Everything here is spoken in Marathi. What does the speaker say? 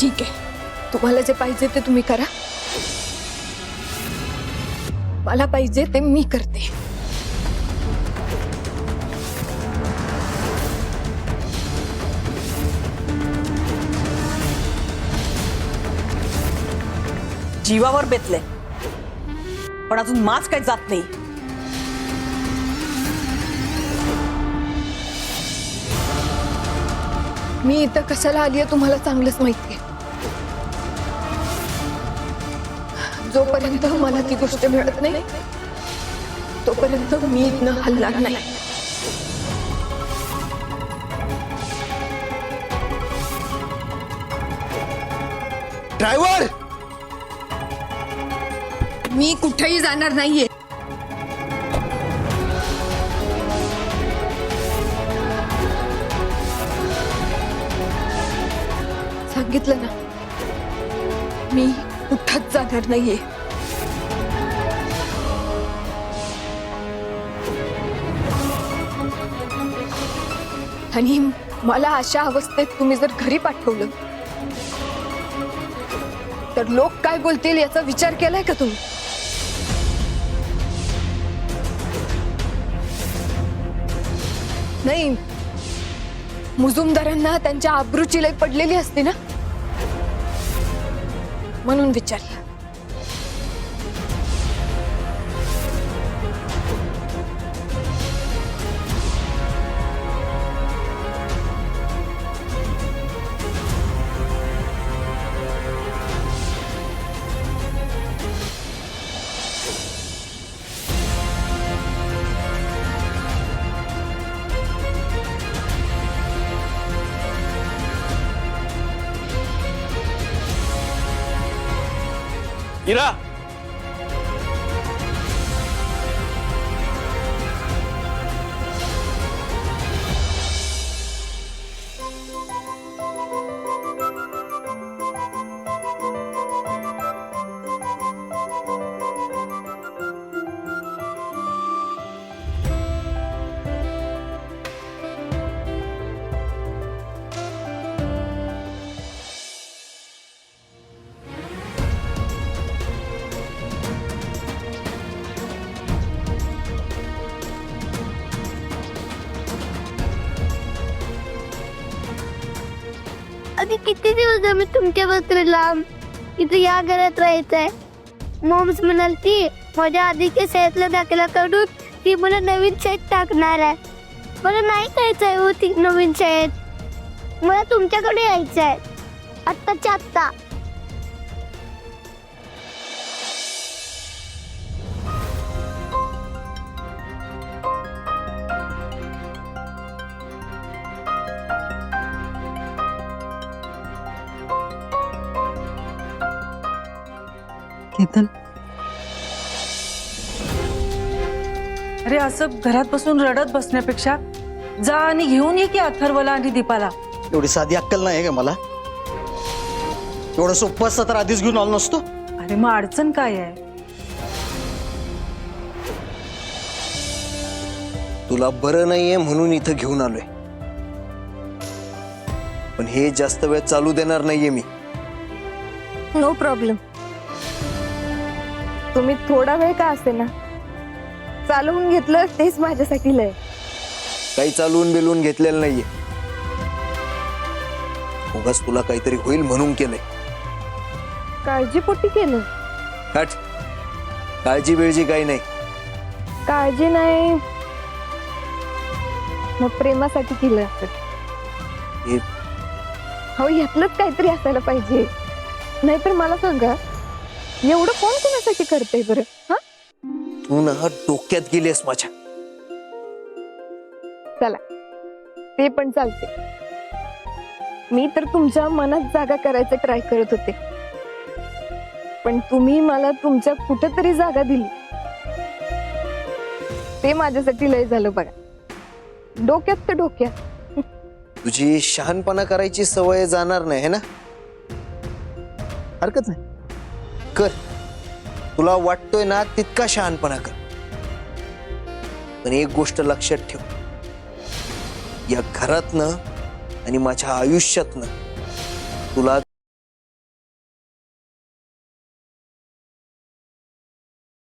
ठीक आहे, तुम्हाला जे पाहिजे ते तुम्ही करा, मला पाहिजे ते मी करते. जीवावर बेतले पण अजून माच काही जात नाही. मी इथं कशाला आली आहे तुम्हाला चांगलंच माहिती आहे. जोपर्यंत मला ती गोष्ट मिळत नाही तोपर्यंत मी इथनं हलणार नाही. ड्रायव्हर, मी कुठेही जाणार नाहीये. सांगितलं ना, मी कुठंच जाणार नाहीये. आणि मला अशा अवस्थेत तुम्ही जर घरी पाठवलं तर लोक काय बोलतील याचा विचार केलाय का तुम्ही? नाही, मुजुमदारांना त्यांच्या आबरूची लय पडलेली असते ना, म्हणून विचारलं. इरा, अगदी किती दिवस आम्ही तुमच्या बरोबर लांब इथे या घरात राहायचंय. मॉम्स म्हणाल ती माझ्या आधीच्या शाळेतला दाखला काढून ती मला नवीन शाळेत टाकणार आहे. मला नाही जायचंय हो ती नवीन शाळेत. मला तुमच्याकडे यायचंय आत्ताच्या आत्ता. केतन, अरे असं घरात बसून रडत बसण्यापेक्षा जा आणि घेऊन ये की अथर्वला आणि दीपाला. एवढी साधी अक्कल नाही का मला? एवढं सोपं असतं तर आधीच घेऊन आलो नसतो. अरे मग अडचण काय आहे? तुला बरं नाहीये म्हणून इथं घेऊन आलोय, पण हे जास्त वेळ चालू देणार नाहीये मी. No problem. तुम्ही थोडा वेळ का असे ना चालवून घेतलं तेच माझ्यासाठी लय. काही चालवून बिलवून घेतलेलं नाहीये, उगाच तुला काहीतरी होईल म्हणून केलंय. काळजीपोटी केलं. हट, काळजी बिळजी काही नाही. काळजी नाही मग प्रेमासाठी केलं असत. हे हो, यातलंच काहीतरी असायला पाहिजे. नाहीतर मला सांगा, एवढं कोण कोणासाठी करते बरं? हा, तू ना डोक्यात गेलीस माझ्या. चला ते पण चालते. मी तर तुमच्या मनात जागा करायचं ट्राय करत होते, पण तुम्ही मला तुमच्या कुठेतरी जागा दिली. ते माझ्यासाठी लय झालं बघा. डोक्यात तर डोक्यात. तुझी शहाणपणा करायची सवय जाणार नाही है ना? हरकत नाही, कर. तुला वाटतोय ना तितका शहाणपणा कर. पण एक गोष्ट लक्षात ठेव, या घरातनं आणि माझ्या आयुष्यातनं तुला